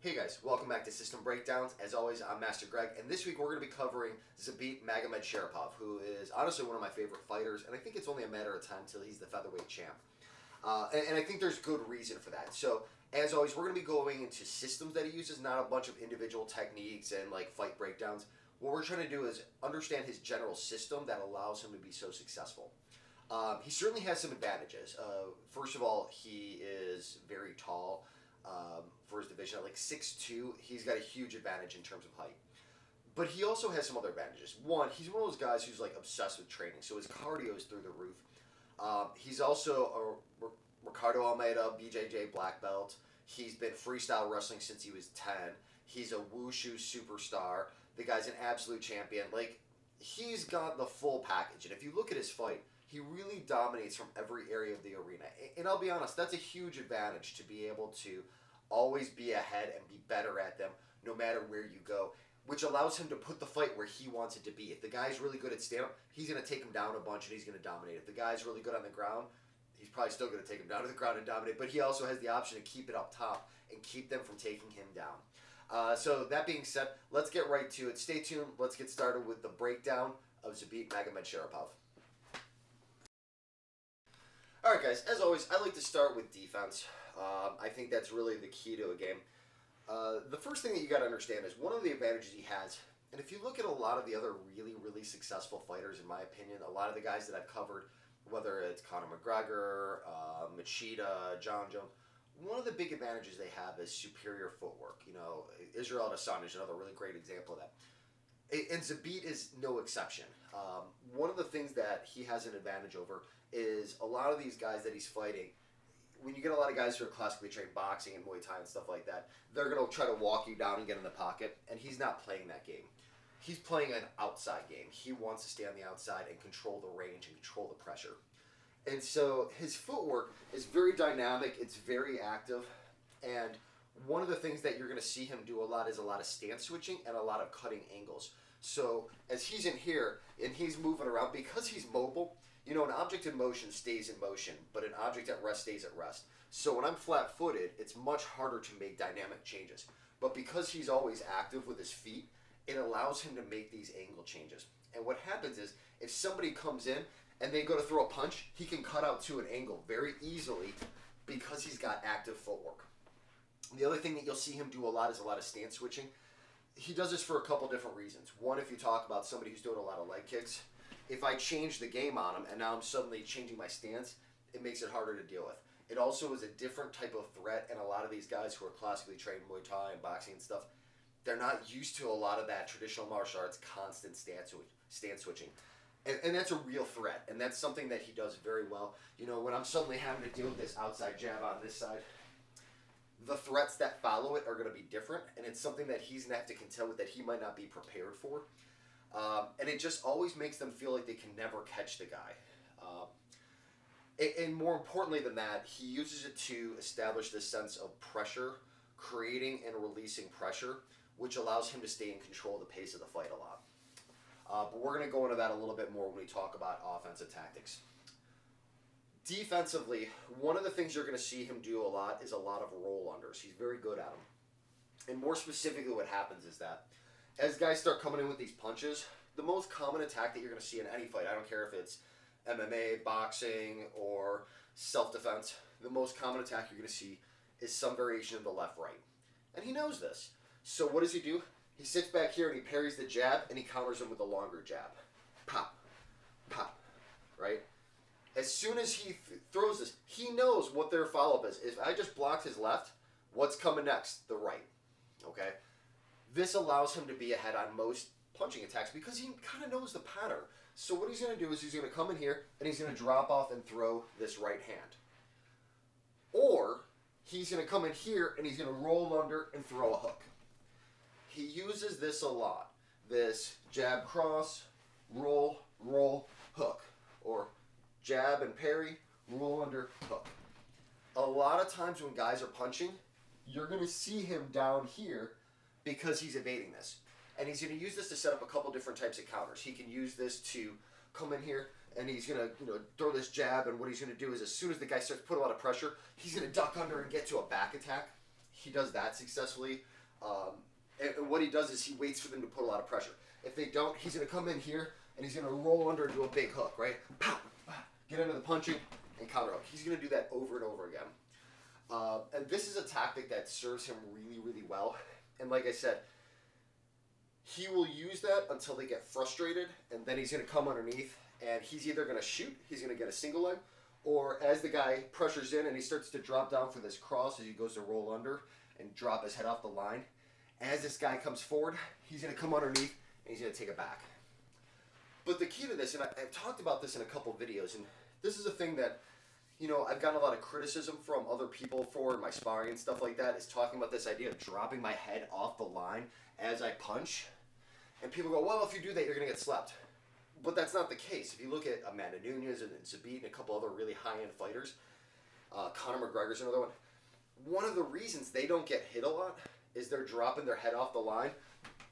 Hey guys, welcome back to System Breakdowns. As always, I'm Master Greg, and this week we're going to be covering Zabit Magomedsharipov, who is honestly one of my favorite fighters, and I think it's only a matter of time till he's the featherweight champ. And I think there's good reason for that. So, as always, we're going to be going into systems that he uses, not a bunch of individual techniques and like fight breakdowns. What we're trying to do is understand his general system that allows him to be so successful. He certainly has some advantages. First of all, he is very tall. For his division at like 6'2", he's got a huge advantage in terms of height. But he also has some other advantages. One, he's one of those guys who's like obsessed with training, so his cardio is through the roof. He's also a Ricardo Almeida BJJ black belt. He's been freestyle wrestling since he was 10. He's a wushu superstar. The guy's an absolute champion. Like, he's got the full package. And if you look at his fight, he really dominates from every area of the arena. And I'll be honest, that's a huge advantage to be able to always be ahead and be better at them no matter where you go, which allows him to put the fight where he wants it to be. If the guy's really good at stand-up, he's going to take him down a bunch and he's going to dominate. If the guy's really good on the ground, he's probably still going to take him down to the ground and dominate, but he also has the option to keep it up top and keep them from taking him down. So that being said, let's get right to it. Stay tuned. Let's get started with the breakdown of Zabit Magomedsharipov. Alright guys, as always, I like to start with defense. I think that's really the key to a game. The first thing that you got to understand is one of the advantages he has, and if you look at a lot of the other really successful fighters, in my opinion, a lot of the guys that I've covered, whether it's Conor McGregor, Machida, John Jones, one of the big advantages they have is superior footwork. You know, Israel Adesanya is another really great example of that. And Zabit is no exception. One of the things that he has an advantage over is a lot of these guys that he's fighting. When you get a lot of guys who are classically trained boxing and Muay Thai and stuff like that, they're going to try to walk you down and get in the pocket, and he's not playing that game. He's playing an outside game. He wants to stay on the outside and control the range and control the pressure. And so his footwork is very dynamic, it's very active, and one of the things that you're going to see him do a lot is a lot of stance switching and a lot of cutting angles. So as he's in here and he's moving around, because he's mobile, you know, an object in motion stays in motion, but an object at rest stays at rest. So when I'm flat-footed, it's much harder to make dynamic changes. But because he's always active with his feet, it allows him to make these angle changes. And what happens is, if somebody comes in and they go to throw a punch, he can cut out to an angle very easily because he's got active footwork. The other thing that you'll see him do a lot is a lot of stance switching. He does this for a couple different reasons. One, if you talk about somebody who's doing a lot of leg kicks, if I change the game on him and now I'm suddenly changing my stance, it makes it harder to deal with. It also is a different type of threat, and a lot of these guys who are classically trained Muay Thai and boxing and stuff, they're not used to a lot of that traditional martial arts constant stance switching. And that's a real threat, and that's something that he does very well. You know, when I'm suddenly having to deal with this outside jab on this side, the threats that follow it are going to be different, and it's something that he's going to have to contend with that he might not be prepared for. And it just always makes them feel like they can never catch the guy. And more importantly than that, he uses it to establish this sense of pressure, creating and releasing pressure, which allows him to stay in control of the pace of the fight a lot. But we're going to go into that a little bit more when we talk about offensive tactics. Defensively, one of the things you're going to see him do a lot is a lot of roll-unders. He's very good at them. And more specifically what happens is that as guys start coming in with these punches, the most common attack that you're going to see in any fight, I don't care if it's MMA, boxing, or self-defense, the most common attack you're going to see is some variation of the left-right. And he knows this. So what does he do? He sits back here and he parries the jab and he counters him with a longer jab. Pop, pop, right? As soon as he throws this, he knows what their follow-up is. If I just blocked his left, what's coming next? The right, okay? This allows him to be ahead on most punching attacks because he kind of knows the pattern. So what he's going to do is he's going to come in here and he's going to drop off and throw this right hand. Or he's going to come in here and he's going to roll under and throw a hook. He uses this a lot. This jab cross, roll, roll, hook. Or jab and parry, roll under, hook. A lot of times when guys are punching, you're going to see him down here because he's evading this. And he's going to use this to set up a couple different types of counters. He can use this to come in here and he's going to throw this jab, and what he's going to do is as soon as the guy starts putting a lot of pressure, he's going to duck under and get to a back attack. he does that successfully. And what he does is he waits for them to put a lot of pressure. If they don't, he's going to come in here and he's going to roll under and do a big hook, right? Pow, pow, get into the punching and counter hook. He's going to do that over and over again. And this is a tactic that serves him really, really well. And like I said, he will use that until they get frustrated, and then he's going to come underneath, and he's either going to shoot, he's going to get a single leg, or as the guy pressures in and he starts to drop down for this cross as he goes to roll under and drop his head off the line, as this guy comes forward, he's going to come underneath and he's going to take it back. But the key to this, and I've talked about this in a couple videos, and this is a thing that, you know, I've gotten a lot of criticism from other people for my sparring and stuff like that, is talking about this idea of dropping my head off the line as I punch. And people go, well, if you do that, you're going to get slapped. But that's not the case. If you look at Amanda Nunes and Zabit and a couple other really high-end fighters, Conor McGregor's another one of the reasons they don't get hit a lot is they're dropping their head off the line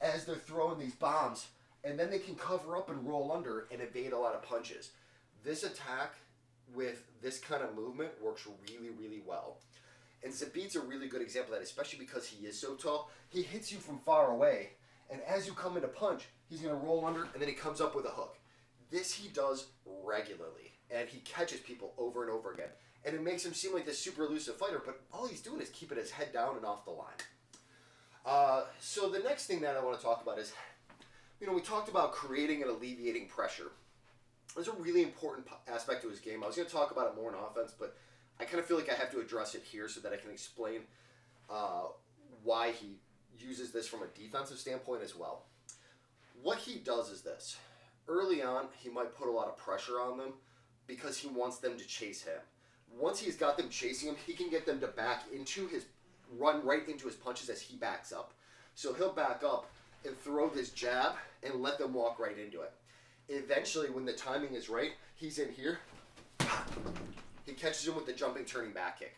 as they're throwing these bombs, and then they can cover up and roll under and evade a lot of punches. This attack with this kind of movement works really, really well. And Zabit's a really good example of that, especially because he is so tall. He hits you from far away, and as you come into punch, he's going to roll under, and then he comes up with a hook. This he does regularly, and he catches people over and over again. And it makes him seem like this super elusive fighter, but all he's doing is keeping his head down and off the line. So the next thing that I want to talk about is, you know, we talked about creating and alleviating pressure. There's a really important aspect to his game. I was going to talk about it more in offense, but I kind of feel like I have to address it here so that I can explain why he uses this from a defensive standpoint as well. What he does is this. Early on, he might put a lot of pressure on them because he wants them to chase him. Once he's got them chasing him, he can get them to run right into his punches as he backs up. So he'll back up and throw this jab and let them walk right into it. Eventually, when the timing is right, he's in here. He catches him with the jumping, turning back kick.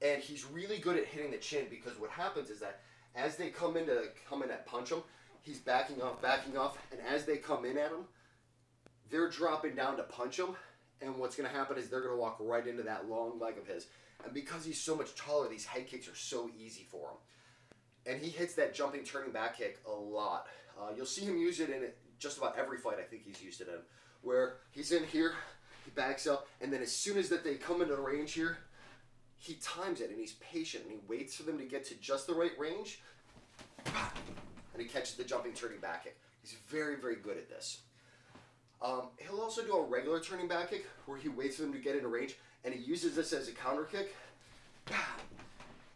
And he's really good at hitting the chin, because what happens is that as they come in at punch him, he's backing off, and as they come in at him, they're dropping down to punch him, and what's going to happen is they're going to walk right into that long leg of his. And because he's so much taller, these head kicks are so easy for him. And he hits that jumping, turning back kick a lot. You'll see him use it in just about every fight I think he's used it in, where he's in here, he backs up, and then as soon as that they come into the range here, he times it, and he's patient, and he waits for them to get to just the right range, and he catches the jumping, turning back kick. He's very, very good at this. He'll also do a regular turning back kick where he waits for them to get into range, and he uses this as a counter kick.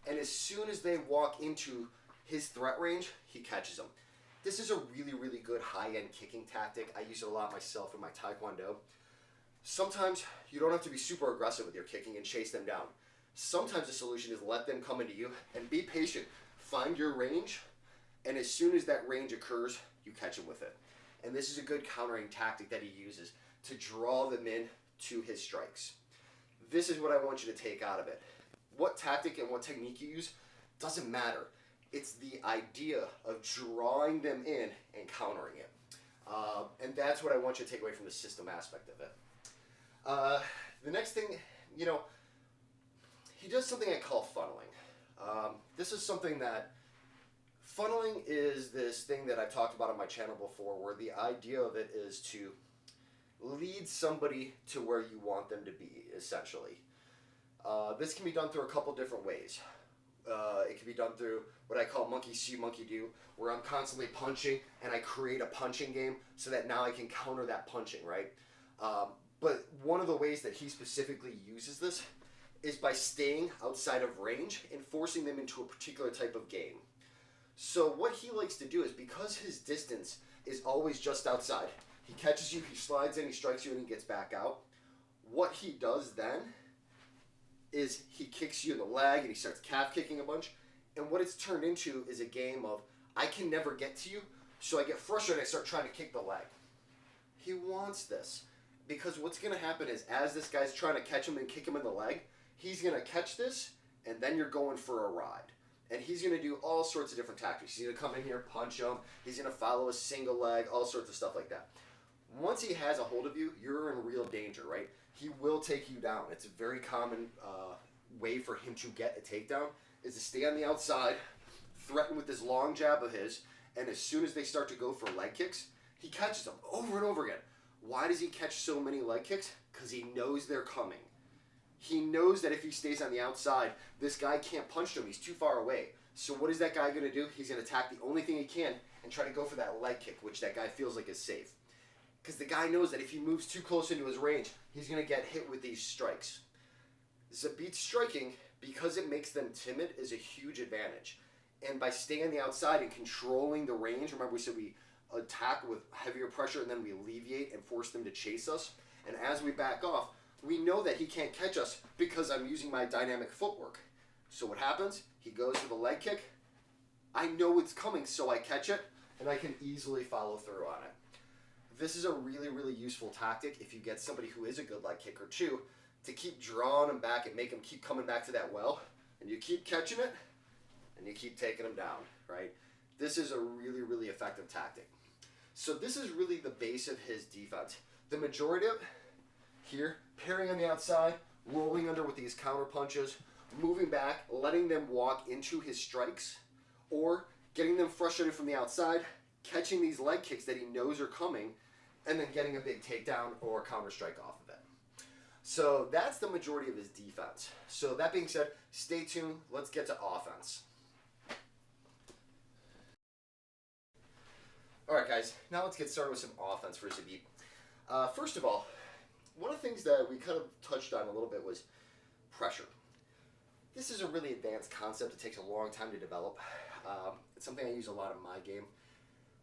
And as soon as they walk into his threat range, he catches them. This is a really, really good high-end kicking tactic. I use it a lot myself in my Taekwondo. Sometimes you don't have to be super aggressive with your kicking and chase them down. Sometimes the solution is let them come into you and be patient. Find your range, and as soon as that range occurs, you catch him with it. And this is a good countering tactic that he uses to draw them in to his strikes. This is what I want you to take out of it. What tactic and what technique you use doesn't matter. It's the idea of drawing them in and countering it. And that's what I want you to take away from the system aspect of it. The next thing, you know, he does something I call funneling. This is something that, funneling is this thing that I've talked about on my channel before, where the idea of it is to lead somebody to where you want them to be, essentially. This can be done through a couple different ways. It can be done through what I call monkey see, monkey do, where I'm constantly punching and I create a punching game so that now I can counter that punching, right? But one of the ways that he specifically uses this is by staying outside of range and forcing them into a particular type of game. So what he likes to do is, because his distance is always just outside, he catches you, he slides in, he strikes you, and he gets back out. What he does then is he kicks you in the leg and he starts calf kicking a bunch. And what it's turned into is a game of, I can never get to you, so I get frustrated and I start trying to kick the leg. He wants this, because what's going to happen is, as this guy's trying to catch him and kick him in the leg, he's going to catch this, and then you're going for a ride. And he's going to do all sorts of different tactics. He's going to come in here, punch him. He's going to follow a single leg, all sorts of stuff like that. Once he has a hold of you, you're in real danger, right? He will take you down. It's a very common way for him to get a takedown, is to stay on the outside, threaten with this long jab of his, and as soon as they start to go for leg kicks, he catches them over and over again. Why does he catch so many leg kicks? Because he knows they're coming. He knows that if he stays on the outside, this guy can't punch him. He's too far away. So what is that guy going to do? He's going to attack the only thing he can and try to go for that leg kick, which that guy feels like is safe. Because the guy knows that if he moves too close into his range, he's going to get hit with these strikes. Zabit's striking, because it makes them timid, is a huge advantage. And by staying on the outside and controlling the range, remember we said we attack with heavier pressure and then we alleviate and force them to chase us. And as we back off, we know that he can't catch us because I'm using my dynamic footwork. So what happens? He goes for the leg kick. I know it's coming, so I catch it, and I can easily follow through on it. This is a really, really useful tactic if you get somebody who is a good leg kicker too, to keep drawing them back and make them keep coming back to that well, and you keep catching it, and you keep taking them down, right? This is a really, really effective tactic. So this is really the base of his defense. The majority of it, here, parrying on the outside, rolling under with these counter punches, moving back, letting them walk into his strikes, or getting them frustrated from the outside, catching these leg kicks that he knows are coming, and then getting a big takedown or counter strike off of it. So that's the majority of his defense. So that being said, stay tuned. Let's get to offense. All right, guys. Now let's get started with some offense for Zabit. First of all, one of the things that we kind of touched on a little bit was pressure. This is a really advanced concept. It takes a long time to develop. It's something I use a lot in my game,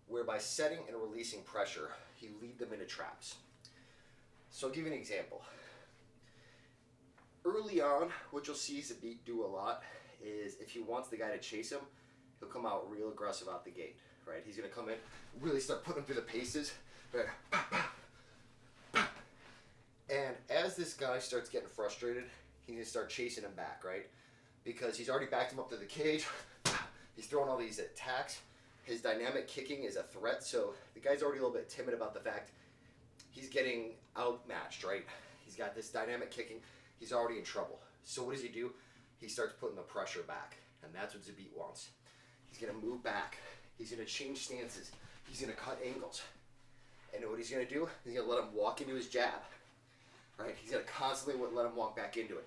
where by setting and releasing pressure, you lead them into traps. So I'll give you an example. Early on, what you'll see Zabit do a lot is if he wants the guy to chase him, he'll come out real aggressive out the gate, right? He's going to come in, really start putting him through the paces, right? And as this guy starts getting frustrated, he's going to start chasing him back, right? Because he's already backed him up to the cage. He's throwing all these attacks. His dynamic kicking is a threat, so the guy's already a little bit timid about the fact he's getting outmatched, right? He's got this dynamic kicking. He's already in trouble. So what does he do? He starts putting the pressure back, and that's what Zabit wants. He's going to move back. He's going to change stances. He's going to cut angles. And what he's going to do? He's going to let him walk into his jab, right? He's going to constantly let him walk back into it.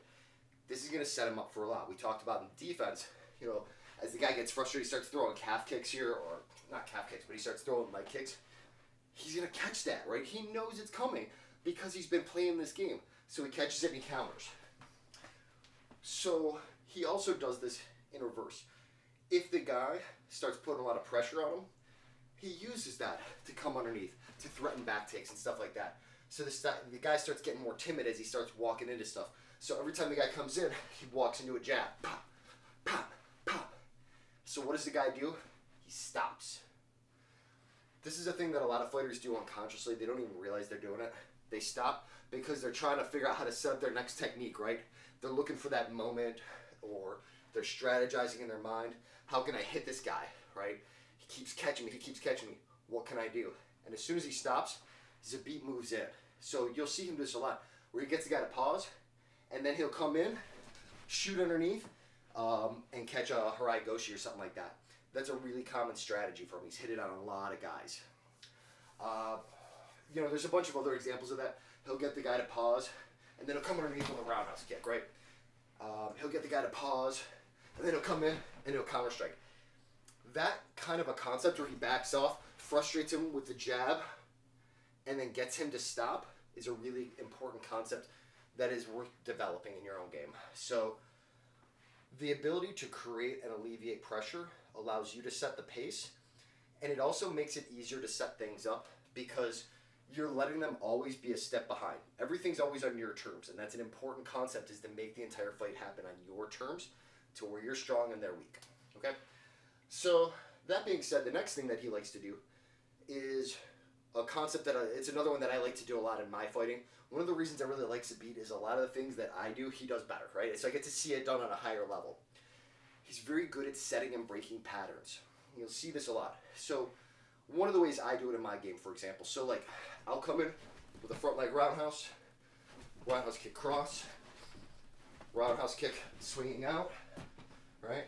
This is going to set him up for a lot. We talked about in defense, you know, as the guy gets frustrated, he starts throwing calf kicks here, or not calf kicks, but he starts throwing leg kicks. He's going to catch that, right? He knows it's coming because he's been playing this game. So he catches it and he counters. So he also does this in reverse. If the guy starts putting a lot of pressure on him, he uses that to come underneath, to threaten back takes and stuff like that. So the guy starts getting more timid as he starts walking into stuff. So every time the guy comes in, he walks into a jab. Pop, pop, pop. So what does the guy do? He stops. This is a thing that a lot of fighters do unconsciously. They don't even realize they're doing it. They stop because they're trying to figure out how to set up their next technique, right? They're looking for that moment, or they're strategizing in their mind. How can I hit this guy, right? He keeps catching me. He keeps catching me. What can I do? And as soon as he stops, Zabit moves in. So you'll see him do this a lot, where he gets the guy to pause, and then he'll come in, shoot underneath, and catch a Harai Goshi or something like that. That's a really common strategy for him. He's hit it on a lot of guys. You know, there's a bunch of other examples of that. He'll get the guy to pause, and then he'll come underneath with a roundhouse kick, right? He'll get the guy to pause, and then he'll come in, and he'll counter strike. That kind of a concept where he backs off, frustrates him with the jab, and then gets him to stop is a really important concept that is worth developing in your own game. So the ability to create and alleviate pressure allows you to set the pace, and it also makes it easier to set things up because you're letting them always be a step behind. Everything's always on your terms, and that's an important concept, is to make the entire fight happen on your terms to where you're strong and they're weak. Okay? So that being said, the next thing that he likes to do is a concept that it's another one that I like to do a lot in my fighting. One of the reasons I really like Zabit is a lot of the things that I do, he does better, right? So I get to see it done on a higher level. He's very good at setting and breaking patterns. You'll see this a lot. So one of the ways I do it in my game, for example, so like I'll come in with a front leg roundhouse kick cross, roundhouse kick swinging out, right?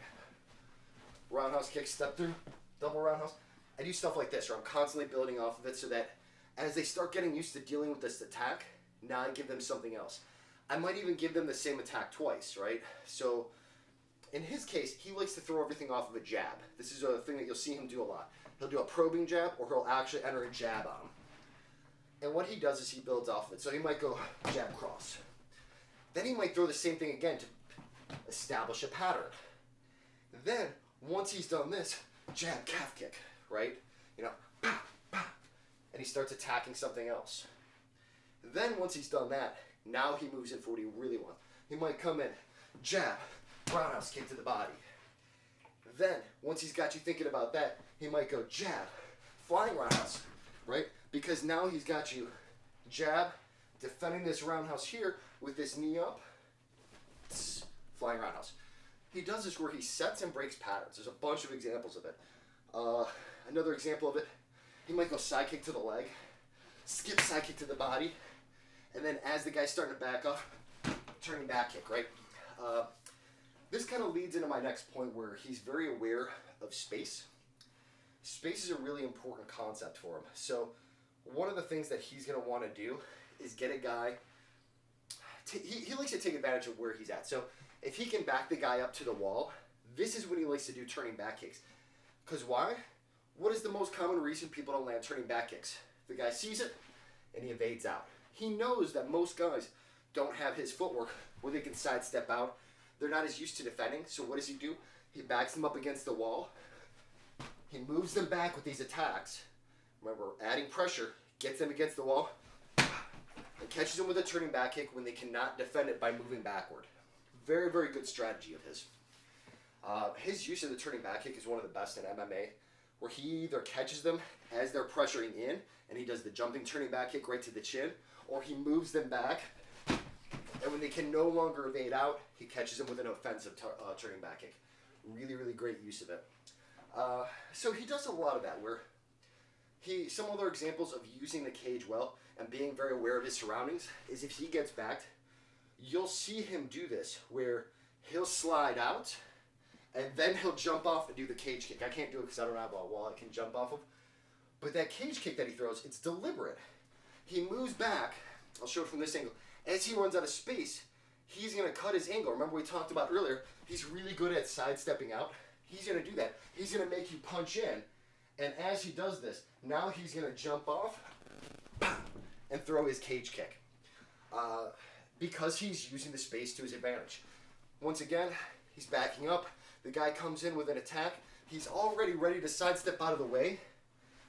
Roundhouse kick, step through, double roundhouse. I do stuff like this where I'm constantly building off of it so that as they start getting used to dealing with this attack, now I give them something else. I might even give them the same attack twice, right? So in his case, he likes to throw everything off of a jab. This is a thing that you'll see him do a lot. He'll do a probing jab or he'll actually enter a jab on him. And what he does is he builds off of it. So he might go jab cross. Then he might throw the same thing again to establish a pattern. Then, once he's done this, jab calf kick, right? You know, bah, bah, and he starts attacking something else. Then once he's done that, now he moves in for what he really wants. He might come in, jab, roundhouse kick to the body. Then, once he's got you thinking about that, he might go jab, flying roundhouse, right? Because now he's got you jab, defending this roundhouse here with this knee up, flying roundhouse. He does this where he sets and breaks patterns. There's a bunch of examples of it. Another example of it, he might go side kick to the leg, skip side kick to the body, and then as the guy's starting to back off, turning back kick, right? This kind of leads into my next point where he's very aware of space. Space is a really important concept for him. So one of the things that he's going to want to do is get a guy, he likes to take advantage of where he's at. So if he can back the guy up to the wall, this is when he likes to do turning back kicks. Because why? What is the most common reason people don't land turning back kicks? The guy sees it and he evades out. He knows that most guys don't have his footwork where they can sidestep out. They're not as used to defending, so what does he do? He backs them up against the wall. He moves them back with these attacks. Remember, adding pressure, gets them against the wall, and catches them with a turning back kick when they cannot defend it by moving backward. Very, very good strategy of his. His use of the turning back kick is one of the best in MMA, where he either catches them as they're pressuring in, and he does the jumping turning back kick right to the chin, or he moves them back, and when they can no longer evade out, he catches them with an offensive turning back kick. Really, really great use of it. So he does a lot of that, where some other examples of using the cage well and being very aware of his surroundings is if he gets backed, you'll see him do this, where he'll slide out, and then he'll jump off and do the cage kick. I can't do it because I don't have a wall I can jump off of. But that cage kick that he throws, it's deliberate. He moves back. I'll show it from this angle. As he runs out of space, he's going to cut his angle. Remember we talked about earlier, he's really good at sidestepping out. He's going to do that. He's going to make you punch in. And as he does this, now he's going to jump off and throw his cage kick. Because he's using the space to his advantage. Once again, he's backing up. The guy comes in with an attack. He's already ready to sidestep out of the way.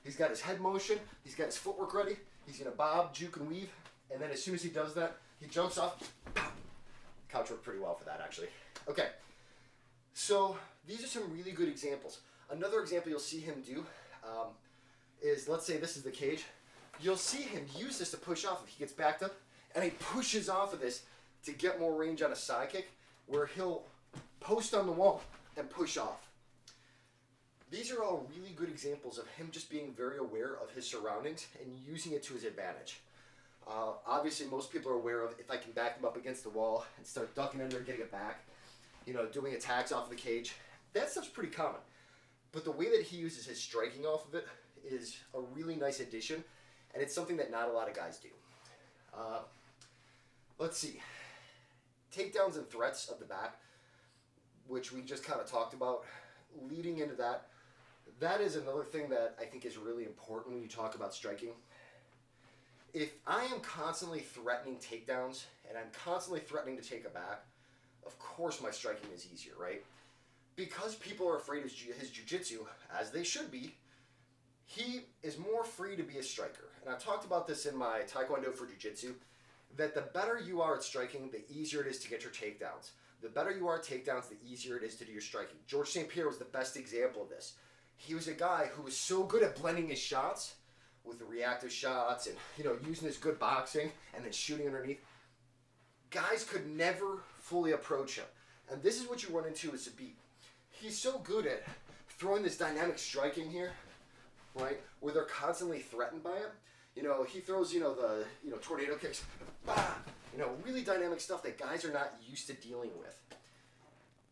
He's got his head motion. He's got his footwork ready. He's going to bob, juke, and weave. And then as soon as he does that, he jumps off. Couch worked pretty well for that, actually. Okay. So these are some really good examples. Another example you'll see him do is, let's say this is the cage. You'll see him use this to push off if he gets backed up. And he pushes off of this to get more range on a side kick, where he'll post on the wall and push off. These are all really good examples of him just being very aware of his surroundings and using it to his advantage. Obviously, most people are aware of if I can back them up against the wall and start ducking under and getting it back, doing attacks off of the cage. That stuff's pretty common. But the way that he uses his striking off of it is a really nice addition, and it's something that not a lot of guys do. Let's see. Takedowns and threats of the back, which we just kind of talked about. Leading into that, that is another thing that I think is really important when you talk about striking. If I am constantly threatening takedowns and I'm constantly threatening to take a back, of course my striking is easier, right? Because people are afraid of his jiu-jitsu, as they should be, he is more free to be a striker. And I've talked about this in my Taekwondo for Jiu-Jitsu, that the better you are at striking, the easier it is to get your takedowns. The better you are at takedowns, the easier it is to do your striking. George St. Pierre was the best example of this. He was a guy who was so good at blending his shots with the reactive shots and, using his good boxing and then shooting underneath. Guys could never fully approach him. And this is what you run into with Zabit. He's so good at throwing this dynamic striking here, right, where they're constantly threatened by it. He throws, the tornado kicks, really dynamic stuff that guys are not used to dealing with.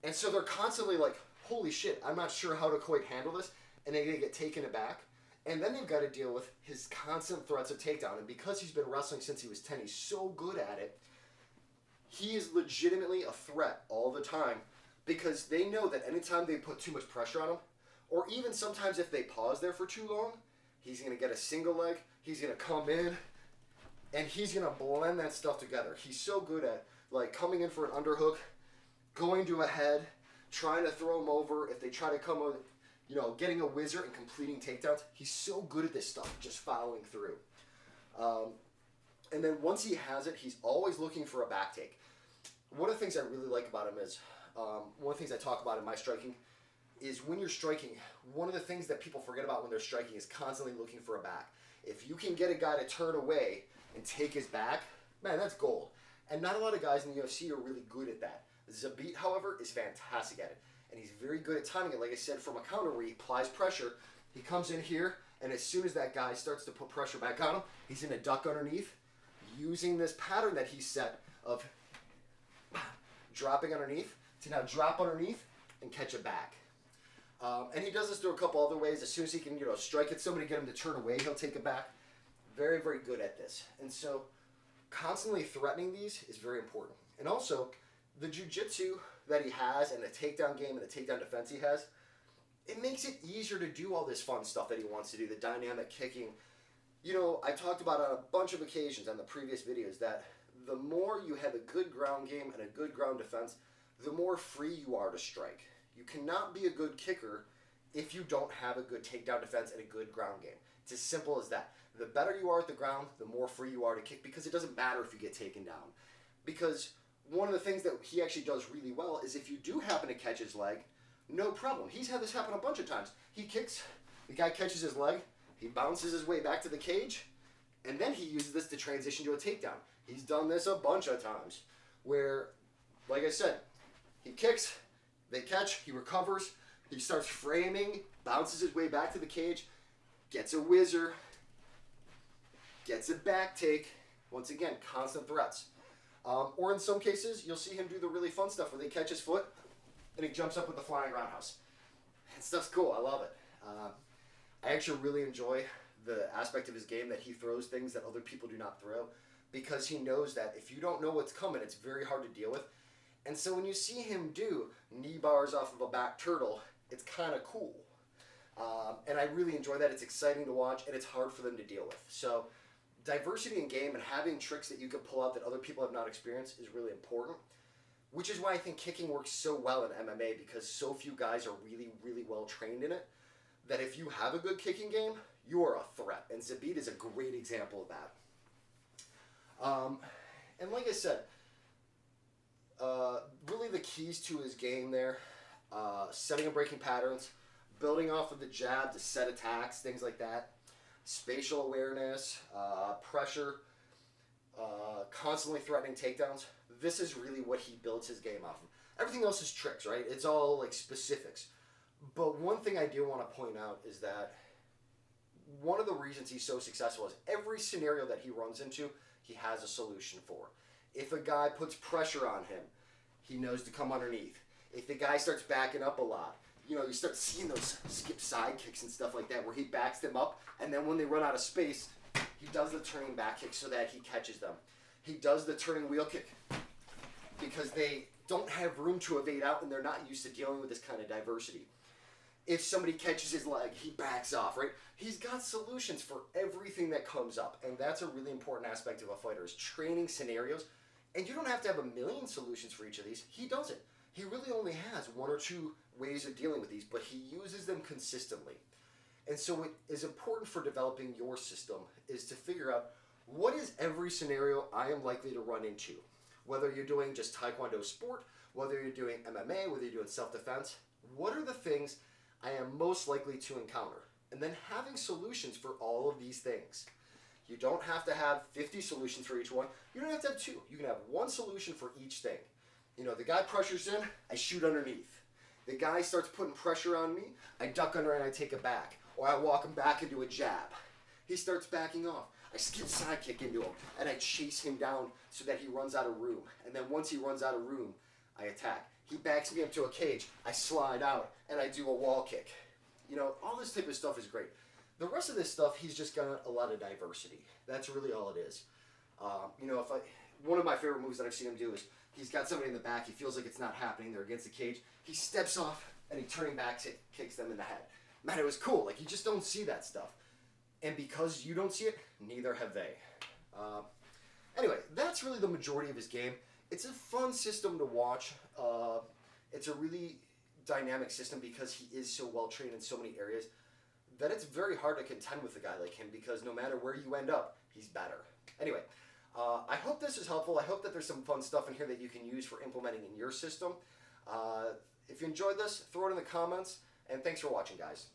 And so they're constantly like, holy shit, I'm not sure how to quite handle this. And they're going to get taken aback. And then they've got to deal with his constant threats of takedown. And because he's been wrestling since he was 10, he's so good at it. He is legitimately a threat all the time because they know that anytime they put too much pressure on him, or even sometimes if they pause there for too long, he's going to get a single leg, he's going to come in, and he's going to blend that stuff together. He's so good at like coming in for an underhook, going to a head, trying to throw him over. If they try to come over, you know, getting a whizzer and completing takedowns. He's so good at this stuff, just following through. And then once he has it, he's always looking for a back take. One of the things I really like about him is, one of the things I talk about in my striking is when you're striking, one of the things that people forget about when they're striking is constantly looking for a back. If you can get a guy to turn away and take his back, man, that's gold. And not a lot of guys in the UFC are really good at that. Zabit, however, is fantastic at it. And he's very good at timing it. Like I said, from a counter where he applies pressure, he comes in here, and as soon as that guy starts to put pressure back on him, he's going to duck underneath, using this pattern that he set of dropping underneath to now drop underneath and catch it back. And he does this through a couple other ways. As soon as he can, strike at somebody, get him to turn away, he'll take it back. Very, very good at this. And so constantly threatening these is very important. And also, the jiu-jitsu that he has and the takedown game and the takedown defense he has, it makes it easier to do all this fun stuff that he wants to do, the dynamic kicking. I talked about on a bunch of occasions on the previous videos that the more you have a good ground game and a good ground defense, the more free you are to strike. You cannot be a good kicker if you don't have a good takedown defense and a good ground game. It's as simple as that. The better you are at the ground, the more free you are to kick, because it doesn't matter if you get taken down. Because one of the things that he actually does really well is if you do happen to catch his leg, no problem. He's had this happen a bunch of times. He kicks, the guy catches his leg, he bounces his way back to the cage, and then he uses this to transition to a takedown. He's done this a bunch of times where, like I said, he kicks, they catch, he recovers, he starts framing, bounces his way back to the cage, gets a whizzer, gets a back take. Once again, constant threats. Or in some cases, you'll see him do the really fun stuff where they catch his foot and he jumps up with the flying roundhouse. And stuff's cool. I love it. I actually really enjoy the aspect of his game that he throws things that other people do not throw, because he knows that if you don't know what's coming, it's very hard to deal with. And so when you see him do knee bars off of a back turtle, it's kind of cool. And I really enjoy that. It's exciting to watch, and it's hard for them to deal with. So diversity in game and having tricks that you can pull out that other people have not experienced is really important, which is why I think kicking works so well in MMA, because so few guys are really, really well trained in it, that if you have a good kicking game, you are a threat. And Zabit is a great example of that. And like I said, really the keys to his game there, setting and breaking patterns, building off of the jab to set attacks, things like that, spatial awareness, pressure, constantly threatening takedowns. This is really what he builds his game off of. Everything else is tricks, right? It's all like specifics. But one thing I do want to point out is that one of the reasons he's so successful is every scenario that he runs into, he has a solution for. If a guy puts pressure on him, he knows to come underneath. If the guy starts backing up a lot, you start seeing those skip side kicks and stuff like that where he backs them up, and then when they run out of space, he does the turning back kick so that he catches them. He does the turning wheel kick because they don't have room to evade out and they're not used to dealing with this kind of diversity. If somebody catches his leg, he backs off, right? He's got solutions for everything that comes up, and that's a really important aspect of a fighter, is training scenarios. And you don't have to have a million solutions for each of these. He doesn't. He really only has one or two ways of dealing with these, but he uses them consistently. And so what is important for developing your system is to figure out what is every scenario I am likely to run into. Whether you're doing just Taekwondo sport, whether you're doing MMA, whether you're doing self-defense, what are the things I am most likely to encounter? And then having solutions for all of these things. You don't have to have 50 solutions for each one. You don't have to have two. You can have one solution for each thing. The guy pressures in, I shoot underneath. The guy starts putting pressure on me, I duck under and I take it back. Or I walk him back into a jab. He starts backing off. I skip side kick into him and I chase him down so that he runs out of room. And then once he runs out of room, I attack. He backs me up to a cage. I slide out and I do a wall kick. You know, all this type of stuff is great. The rest of this stuff, he's just got a lot of diversity. That's really all it is. You know, one of my favorite moves that I've seen him do is he's got somebody in the back. He feels like it's not happening. They're against the cage. He steps off and he turning back kicks them in the head. Man, it was cool. Like, you just don't see that stuff. And because you don't see it, neither have they. Anyway, that's really the majority of his game. It's a fun system to watch. It's a really dynamic system because he is so well trained in so many areas that it's very hard to contend with a guy like him because no matter where you end up, he's better. Anyway, I hope this is helpful. I hope that there's some fun stuff in here that you can use for implementing in your system. If you enjoyed this, throw it in the comments, and thanks for watching, guys.